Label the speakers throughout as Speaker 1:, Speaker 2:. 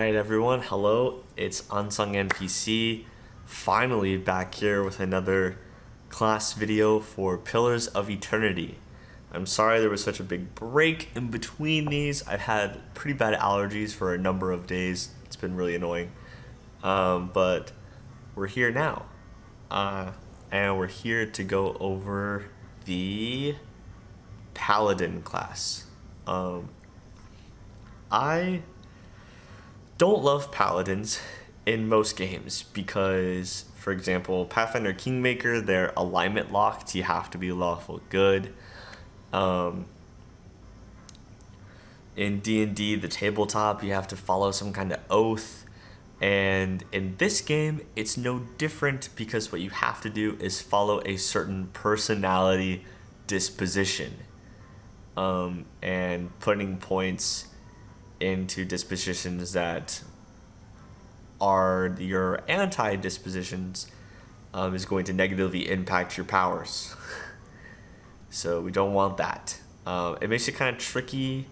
Speaker 1: Alright everyone, hello, it's UnsungNPC, finally back here with another class video for Pillars of Eternity. I'm sorry there was such a big break in between these. I've had pretty bad allergies for a number of days. It's been really annoying. But we're here now. And we're here to go over the Paladin class. I don't love Paladins in most games because, for example, Pathfinder Kingmaker, they're alignment locked. You have to be lawful good. In D&D, the tabletop, you have to follow some kind of oath. And in this game, it's no different because what you have to do is follow a certain personality disposition. And putting points into dispositions that are your anti-dispositions is going to negatively impact your powers. So we don't want that. It makes it kind of tricky.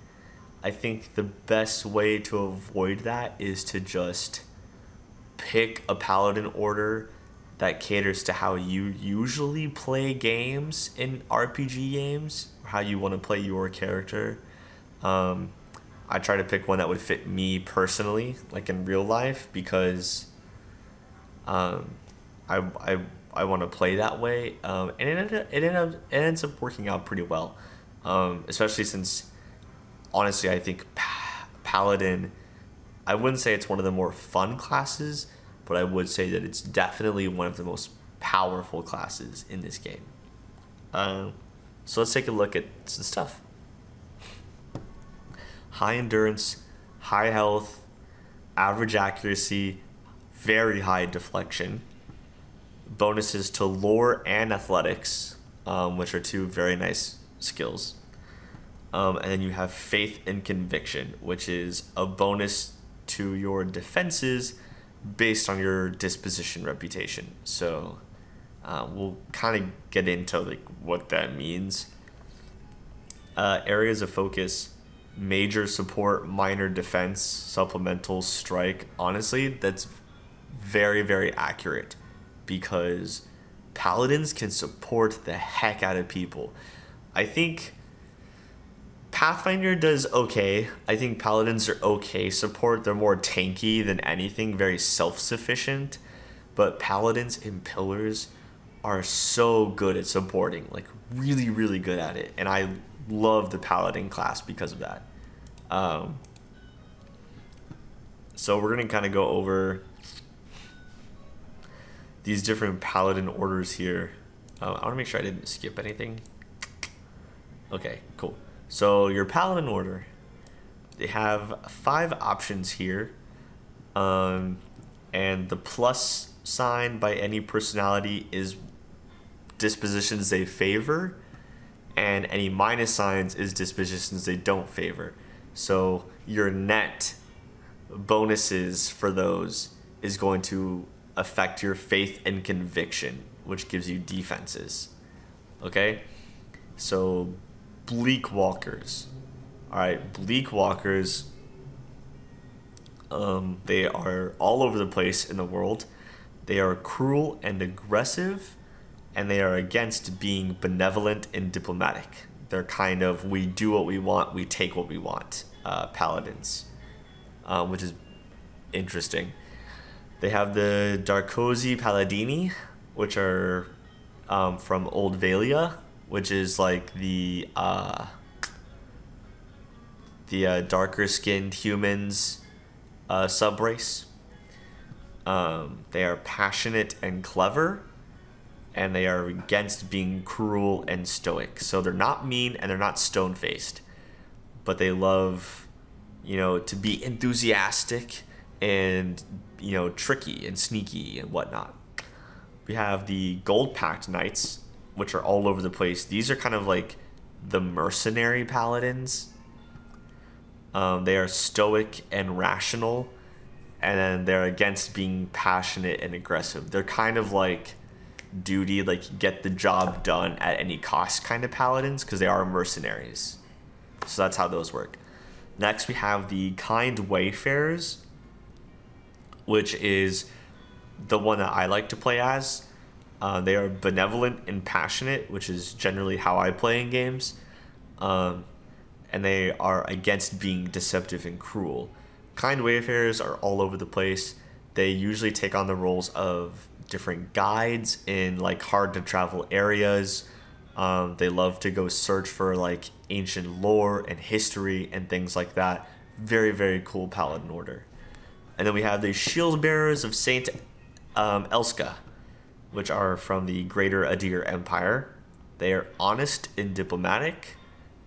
Speaker 1: I think the best way to avoid that is to just pick a paladin order that caters to how you usually play games in RPG games, or how you want to play your character. I try to pick one that would fit me personally, like in real life, because I want to play that way, and it ends up working out pretty well, especially since, honestly, I think Paladin, I wouldn't say it's one of the more fun classes, but I would say that it's definitely one of the most powerful classes in this game. So let's take a look at some stuff. High endurance, high health, average accuracy, very high deflection. Bonuses to lore and athletics, which are two very nice skills. And then you have faith and conviction, which is a bonus to your defenses based on your disposition reputation. So we'll kind of get into what that means. Areas of focus: major support, minor defense, supplemental, strike. Honestly, that's very, very accurate because paladins can support the heck out of people. I think Pathfinder does okay. I think paladins are okay support. They're more tanky than anything, very self-sufficient. But paladins in Pillars are so good at supporting, like really, really good at it. And I love the Paladin class because of that. So we're going to kind of go over these different Paladin orders here. I want to make sure I didn't skip anything. Okay, cool. So your Paladin order, they have 5 options here. And the plus sign by any personality is dispositions they favor, and any minus signs is dispositions they don't favor. So your net bonuses for those is going to affect your faith and conviction, which gives you defenses. Okay? So bleak walkers. Alright, bleak walkers, they are all over the place in the world. They are cruel and aggressive, and they are against being benevolent and diplomatic. They're kind of, we do what we want, we take what we want, paladins, which is interesting. They have the Darkosi Paladini, which are from Old Valia, which is like the darker-skinned humans subrace. They are passionate and clever, and they are against being cruel and stoic. So they're not mean and they're not stone-faced, but they love, to be enthusiastic and, tricky and sneaky and whatnot. We have the Gold Pact Knights, which are all over the place. These are kind of like the mercenary paladins. They are stoic and rational, and then they're against being passionate and aggressive. They're kind of like duty, like get the job done at any cost kind of paladins, because they are mercenaries. So that's how those work. Next we have the Kind Wayfarers, which is the one that I like to play as. They are benevolent and passionate, which is generally how I play in games. And they are against being deceptive and cruel. Kind wayfarers are all over the place. They usually take on the roles of different guides in like hard to travel areas. They love to go search for like ancient lore and history and things like that. Very, very cool paladin order. And then we have the shield bearers of Saint Elska, which are from the Greater Adir Empire. They are honest and diplomatic,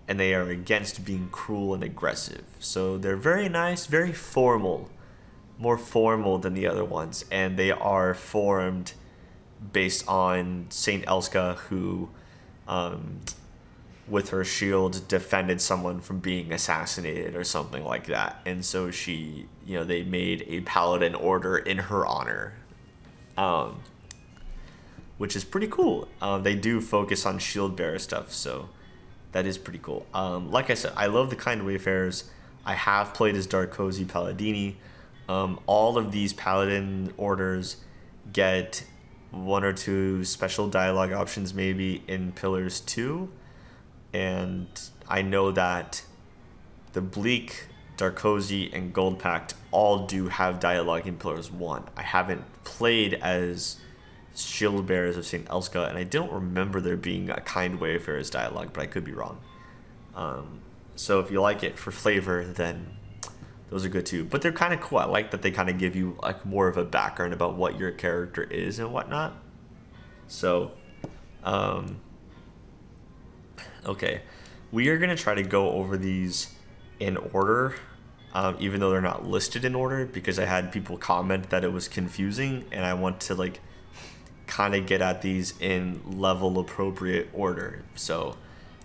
Speaker 1: and they are against being cruel and aggressive. So they're very nice, very formal, more formal than the other ones, and they are formed based on Saint Elska, who, with her shield, defended someone from being assassinated or something like that. And so she, they made a paladin order in her honor, which is pretty cool. They do focus on shield bearer stuff, so that is pretty cool. Like I said, I love the kind wayfarers. I have played as Darkosi Paladini. All of these paladin orders get 1 or 2 special dialogue options maybe in Pillars 2. And I know that the Bleak, Darkosi, and Gold Pact all do have dialogue in Pillars 1. I haven't played as Shield Bearers of St. Elska, and I don't remember there being a Kind Wayfarer's dialogue, but I could be wrong. So if you like it for flavor, then those are good too. But they're kind of cool. I like that they kind of give you like more of a background about what your character is and whatnot. So, okay, we are going to try to go over these in order, even though they're not listed in order, because I had people comment that it was confusing, and I want to like kind of get at these in level appropriate order. So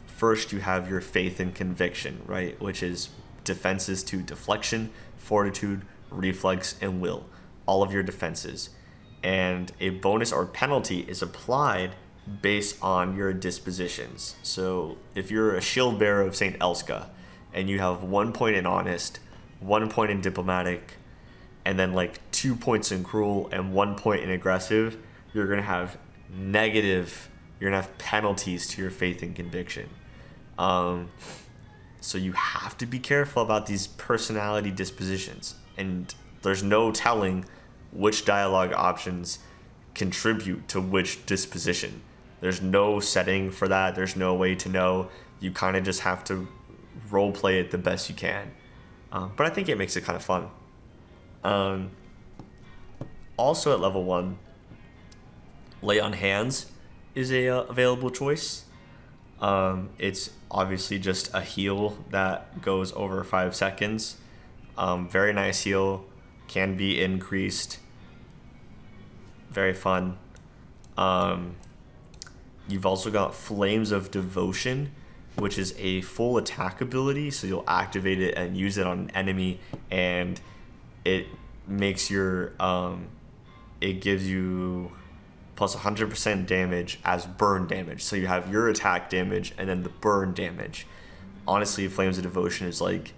Speaker 1: first you have your faith and conviction, right, which is defenses to deflection, fortitude, reflex, and will, all of your defenses. And a bonus or penalty is applied based on your dispositions. So if you're a shield bearer of St. Elska and you have 1 point in honest, 1 point in diplomatic, and then like 2 points in cruel and 1 point in aggressive, you're going to have penalties to your faith and conviction. So you have to be careful about these personality dispositions, and there's no telling which dialogue options contribute to which disposition. There's no setting for that. There's no way to know. You kind of just have to role play it the best you can. But I think it makes it kind of fun. Also at level 1, Lay on Hands is a available choice. It's obviously just a heal that goes over 5 seconds. Very nice heal, can be increased. Very fun. You've also got Flames of Devotion, which is a full attack ability, so you'll activate it and use it on an enemy, and it makes your it gives you plus 100% damage as burn damage. So you have your attack damage and then the burn damage. Honestly, Flames of Devotion is like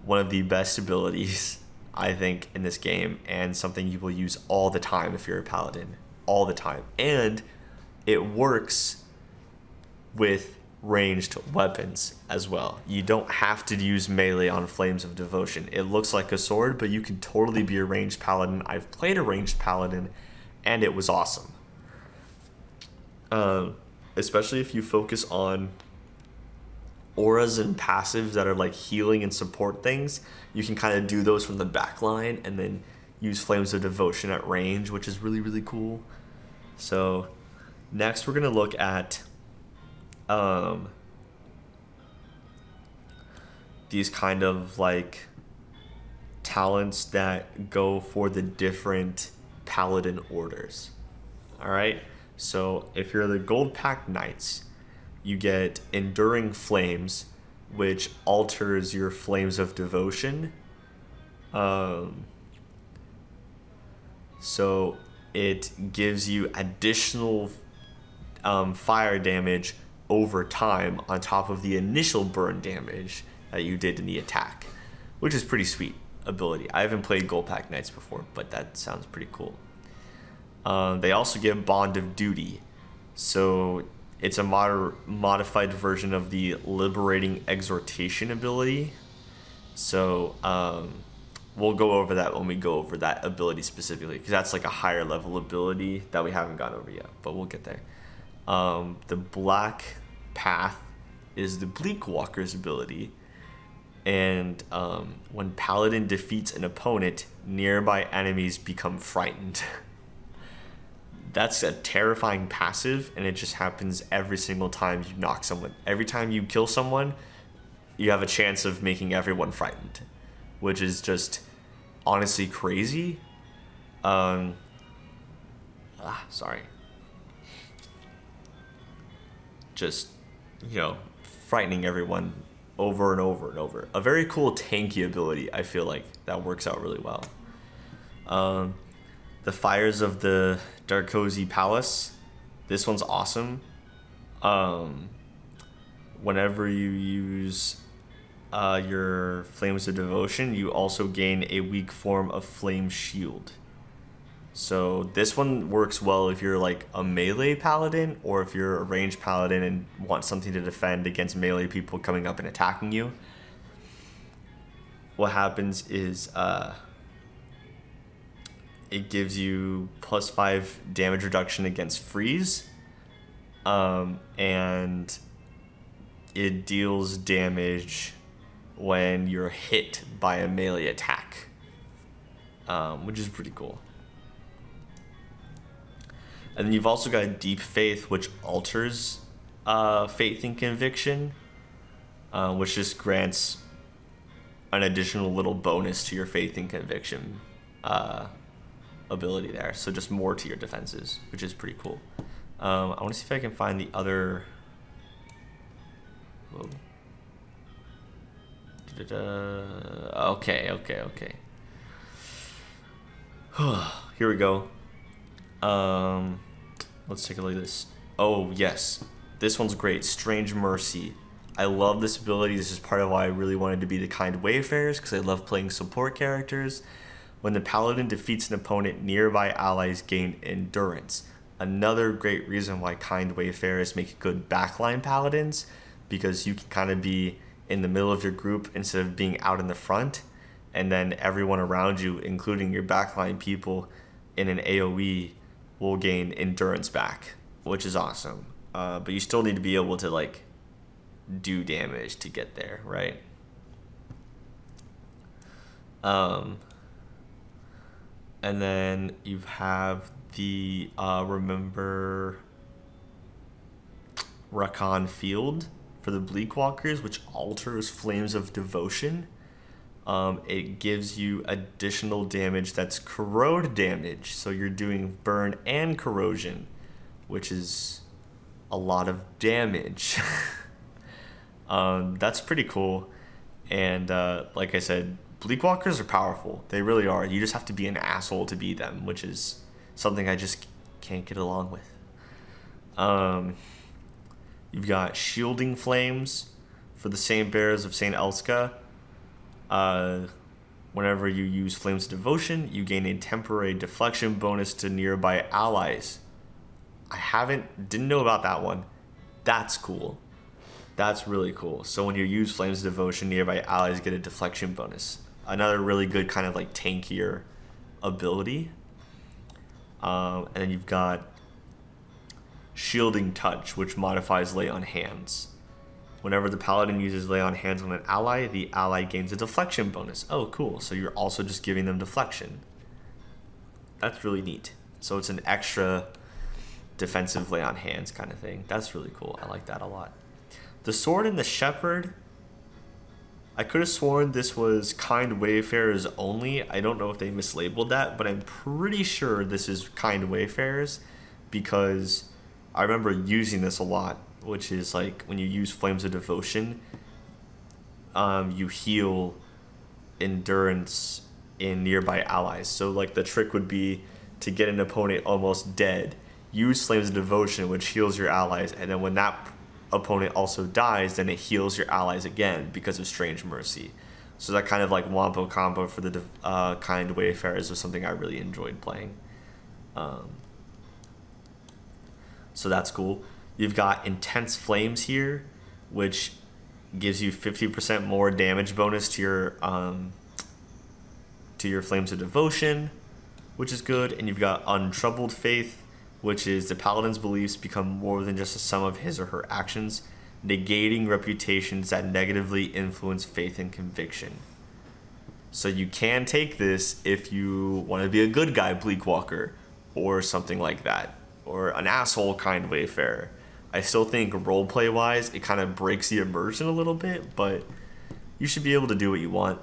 Speaker 1: one of the best abilities, I think, in this game, and something you will use all the time if you're a paladin. All the time. And it works with ranged weapons as well. You don't have to use melee on Flames of Devotion. It looks like a sword, but you can totally be a ranged paladin. I've played a ranged paladin, and it was awesome. Especially if you focus on auras and passives that are like healing and support things, you can kind of do those from the back line and then use Flames of Devotion at range, which is really, really cool. So next we're going to look at these kind of like talents that go for the different paladin orders. All right, so if you're the Gold Pact Knights, you get Enduring Flames, which alters your Flames of Devotion. So it gives you additional fire damage over time on top of the initial burn damage that you did in the attack, which is pretty sweet. ability. I haven't played Gold Pack Knights before, but that sounds pretty cool. They also get Bond of Duty. So it's a modified version of the Liberating Exhortation ability. So we'll go over that when we go over that ability specifically, because that's like a higher level ability that we haven't gone over yet, but we'll get there. The Black Path is the Bleakwalker's ability. And when Paladin defeats an opponent, nearby enemies become frightened. That's a terrifying passive, and it just happens every single time you knock someone. Every time you kill someone, you have a chance of making everyone frightened, which is just honestly crazy. Sorry. Just, frightening everyone over and over and over. A very cool tanky ability, I feel like, that works out really well. The Fires of the Darkozy Palace. This one's awesome. Whenever you use your Flames of Devotion, you also gain a weak form of Flame Shield. So this one works well if you're like a melee paladin, or if you're a ranged paladin and want something to defend against melee people coming up and attacking you. What happens is it gives you +5 damage reduction against freeze, and it deals damage when you're hit by a melee attack, which is pretty cool. And then you've also got Deep Faith, which alters Faith and Conviction, which just grants an additional little bonus to your Faith and Conviction ability there. So just more to your defenses, which is pretty cool. I want to see if I can find the other... Whoa. Okay. Here we go. Let's take a look at this. Oh, yes. This one's great. Strange Mercy. I love this ability. This is part of why I really wanted to be the Kind Wayfarers, because I love playing support characters. When the Paladin defeats an opponent, nearby allies gain endurance. Another great reason why Kind Wayfarers make good backline Paladins, because you can kind of be in the middle of your group instead of being out in the front, and then everyone around you, including your backline people in an AoE, will gain endurance back, which is awesome. But you still need to be able to like do damage to get there, right? And then you have the Remember Rakan Field for the Bleakwalkers, which alters Flames of Devotion. It gives you additional damage that's corrode damage, so you're doing burn and corrosion, which is a lot of damage. That's pretty cool. And like I said, Bleakwalkers are powerful. They really are. You just have to be an asshole to beat them, which is something I just can't get along with. You've got Shielding Flames for the Saint Bearers of Saint Elska. Whenever you use Flames of Devotion, you gain a temporary deflection bonus to nearby allies. Didn't know about that one. That's cool. That's really cool. So when you use Flames of Devotion, nearby allies get a deflection bonus. Another really good kind of like tankier ability. And then you've got Shielding Touch, which modifies Lay on Hands. Whenever the Paladin uses Lay on Hands on an ally, the ally gains a deflection bonus. Oh, cool. So you're also just giving them deflection. That's really neat. So it's an extra defensive Lay on Hands kind of thing. That's really cool. I like that a lot. The Sword and the Shepherd, I could have sworn this was Kind Wayfarers only. I don't know if they mislabeled that, but I'm pretty sure this is Kind Wayfarers, because I remember using this a lot, which is like when you use Flames of Devotion, you heal endurance in nearby allies. So like the trick would be to get an opponent almost dead, use Flames of Devotion, which heals your allies, and then when that opponent also dies, then it heals your allies again because of Strange Mercy, So that kind of like wompo combo for the kind wayfarers was something I really enjoyed playing. So that's cool. You've got Intense Flames here, which gives you 50% more damage bonus to your Flames of Devotion, which is good. And you've got Untroubled Faith, which is the Paladin's beliefs become more than just a sum of his or her actions, negating reputations that negatively influence faith and conviction. So you can take this if you want to be a good guy Bleakwalker, or something like that, or an asshole kind wayfarer. I still think roleplay wise it kind of breaks the immersion a little bit, but you should be able to do what you want.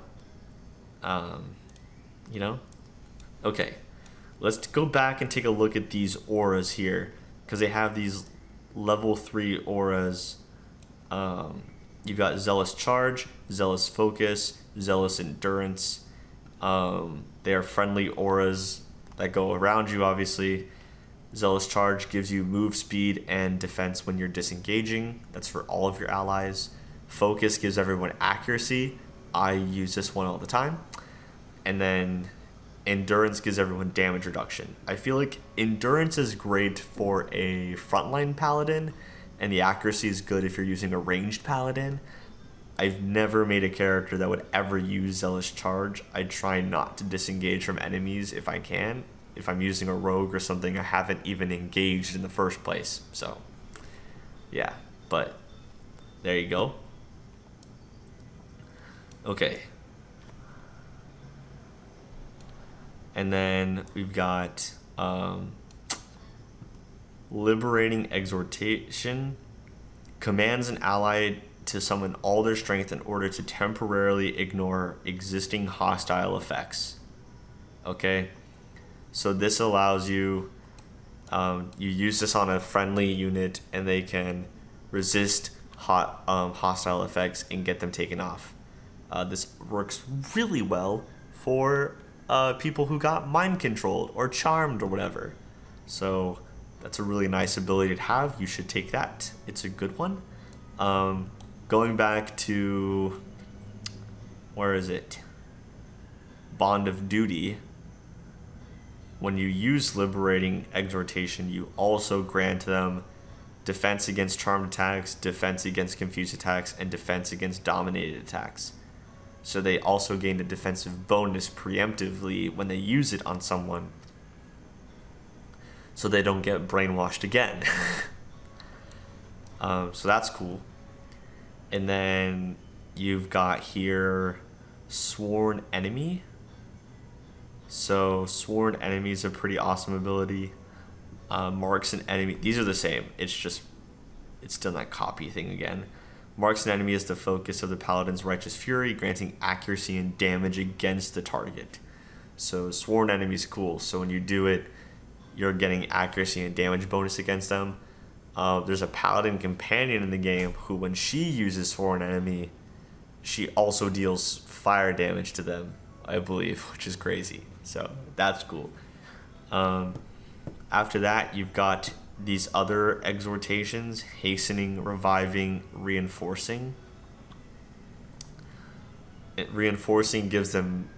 Speaker 1: You know? Okay. Let's go back and take a look at these auras here, because they have these level 3 auras. You've got Zealous Charge, Zealous Focus, Zealous Endurance. They are friendly auras that go around you, obviously. Zealous Charge gives you move speed and defense when you're disengaging. That's for all of your allies. Focus gives everyone accuracy. I use this one all the time. And then Endurance gives everyone damage reduction. I feel like Endurance is great for a frontline paladin, and the accuracy is good if you're using a ranged paladin. I've never made a character that would ever use Zealous Charge. I try not to disengage from enemies if I can. If I'm using a rogue or something I haven't even engaged in the first place. So, yeah, but there you go. Okay. And then we've got Liberating Exhortation. Commands an ally to summon all their strength in order to temporarily ignore existing hostile effects. Okay? So this allows you, you use this on a friendly unit and they can resist hostile effects and get them taken off. This works really well for people who got mind controlled or charmed or whatever. So that's a really nice ability to have. You should take that. It's a good one. Going back to, where is it? Bond of Duty. When you use Liberating Exhortation, you also grant them defense against charmed attacks, defense against confused attacks, and defense against dominated attacks. So they also gain a defensive bonus preemptively when they use it on someone, so they don't get brainwashed again. So that's cool. And then you've got here Sworn Enemy. So Sworn Enemy is a pretty awesome ability. Marks an enemy. These are the same. It's still that copy thing again. Marks an enemy as the focus of the Paladin's Righteous Fury, granting accuracy and damage against the target. So Sworn Enemy is cool. So when you do it, you're getting accuracy and damage bonus against them. There's a Paladin companion in the game who, when she uses Sworn Enemy, she also deals fire damage to them, I believe, which is crazy. So that's cool. After that, you've got these other exhortations: Hastening, Reviving, Reinforcing. Reinforcing gives them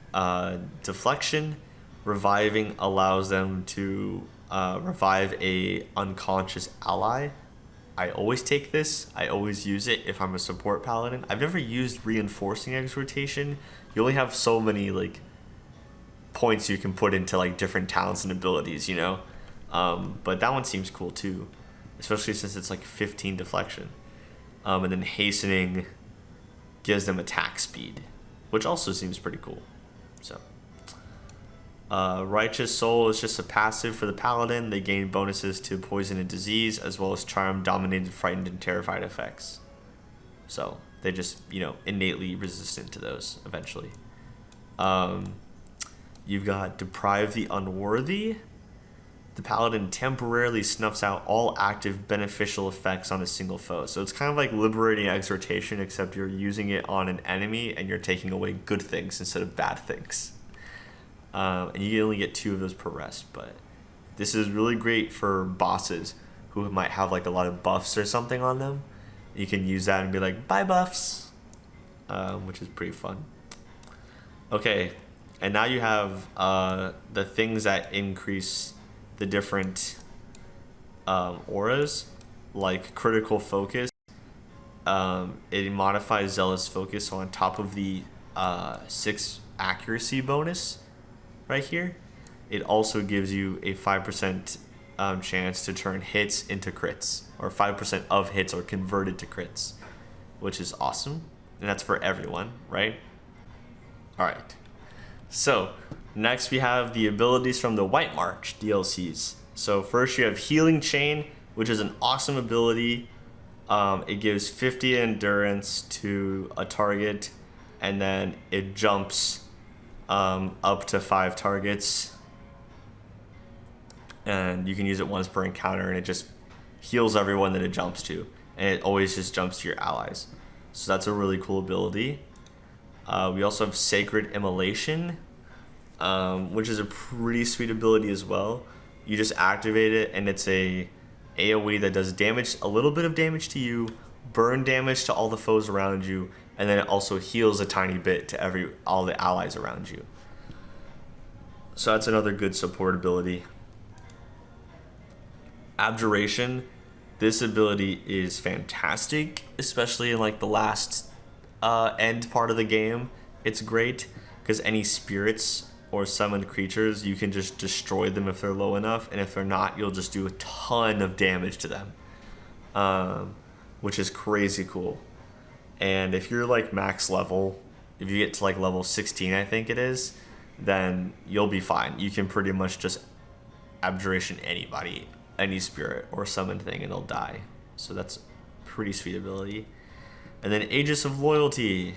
Speaker 1: deflection. Reviving allows them to revive a unconscious ally. I always take this. I always use it if I'm a support paladin. I've never used Reinforcing Exhortation. You only have so many like points you can put into like different talents and abilities, you know. But that one seems cool too, especially since it's like 15 deflection. And then Hastening gives them attack speed, which also seems pretty cool. So Righteous Soul is just a passive for the paladin. They gain bonuses to poison and disease, as well as charm, dominated, frightened, and terrified effects. So they just, innately resistant to those eventually. You've got Deprive the Unworthy. The paladin temporarily snuffs out all active beneficial effects on a single foe. So it's kind of like Liberating Exhortation, except you're using it on an enemy and you're taking away good things instead of bad things. And you only get 2 of those per rest, but this is really great for bosses who might have like a lot of buffs or something on them. You can use that and be like, bye buffs, which is pretty fun. Okay, and now you have the things that increase the different auras, like critical focus. It modifies zealous focus, so on top of the 6 accuracy bonus right here, it also gives you a 5% chance to turn hits into crits, or 5% of hits are converted to crits, which is awesome, and that's for everyone, right? All right. So next we have the abilities from the White March DLCs. So first you have Healing Chain, which is an awesome ability. It gives 50 endurance to a target, and then it jumps up to 5 targets. And you can use it once per encounter, and it just heals everyone that it jumps to. And it always just jumps to your allies. So that's a really cool ability. We also have Sacred Immolation, which is a pretty sweet ability as well. You just activate it, and it's a AoE that does damage, a little bit of damage to you, burn damage to all the foes around you, and then it also heals a tiny bit to all the allies around you. So that's another good support ability. Abjuration. This ability is fantastic, especially in like the last end part of the game. It's great because any spirits or summoned creatures, you can just destroy them if they're low enough, and if they're not, you'll just do a ton of damage to them, which is crazy cool. And if you're like max level, if you get to like level 16, I think it is, then you'll be fine. You can pretty much just abjuration anybody, any spirit or summoned thing, and they'll die. So that's pretty sweet ability. And then Aegis of Loyalty.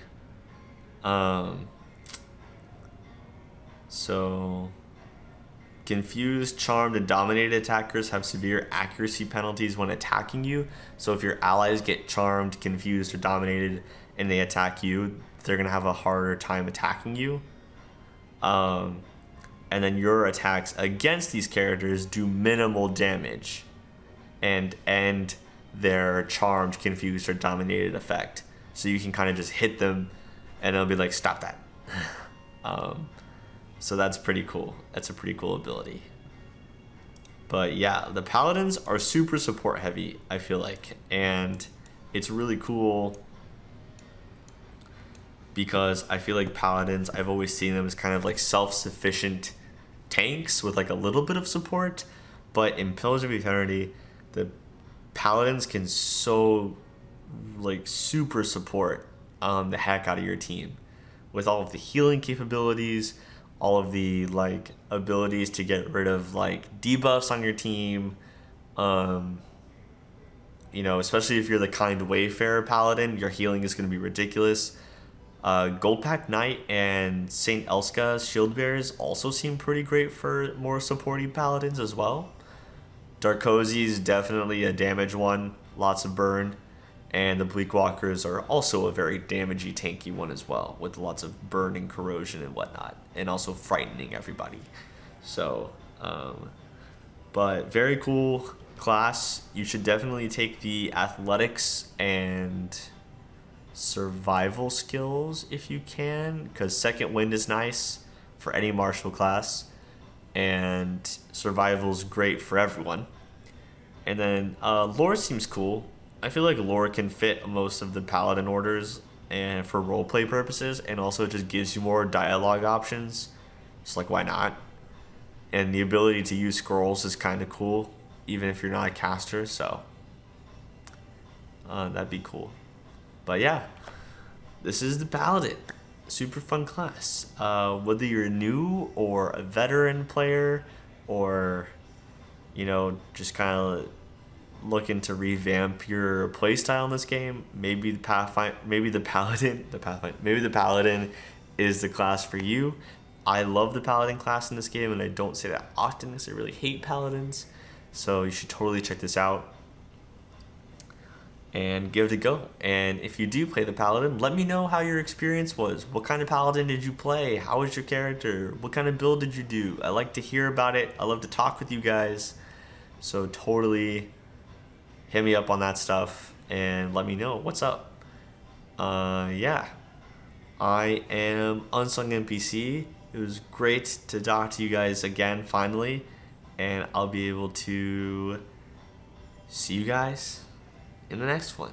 Speaker 1: So confused, charmed, and dominated attackers have severe accuracy penalties when attacking you. So if your allies get charmed, confused, or dominated and they attack you, they're gonna have a harder time attacking you. And then your attacks against these characters do minimal damage and end their charmed, confused, or dominated effect. So you can kind of just hit them and they'll be like, stop that. So that's pretty cool. That's a pretty cool ability. But yeah, the Paladins are super support heavy, I feel like. And it's really cool because I feel like Paladins, I've always seen them as kind of like self-sufficient tanks with like a little bit of support. But in Pillars of Eternity, the Paladins can so like super support the heck out of your team with all of the healing capabilities, all of the like abilities to get rid of like debuffs on your team. You know, especially if you're the kind Wayfarer Paladin, your healing is going to be ridiculous. Goldpack Knight and Saint Elska Shield Bearers also seem pretty great for more supporting Paladins as well. Darkozy is definitely a damage one, lots of burn. And the Bleakwalkers are also a very damagey, tanky one as well, with lots of burn and corrosion and whatnot, and also frightening everybody. So, but very cool class. You should definitely take the athletics and survival skills if you can, because Second Wind is nice for any martial class, and survival's great for everyone. And then lore seems cool. I feel like lore can fit most of the Paladin orders and for roleplay purposes, and also it just gives you more dialogue options. It's like, why not? And the ability to use scrolls is kind of cool, even if you're not a caster, so that'd be cool. But yeah, this is the Paladin. Super fun class. Whether you're new or a veteran player, or you know, just kind of looking to revamp your playstyle in this game, maybe the Paladin is the class for you. I love the Paladin class in this game, and I don't say that often because I really hate Paladins. So you should totally check this out and give it a go. And if you do play the Paladin, let me know how your experience was. What kind of Paladin did you play? How was your character? What kind of build did you do? I like to hear about it. I love to talk with you guys. So totally hit me up on that stuff and let me know what's up. Yeah. I am UnsungNPC. It was great to talk to you guys again finally, and I'll be able to see you guys in the next one.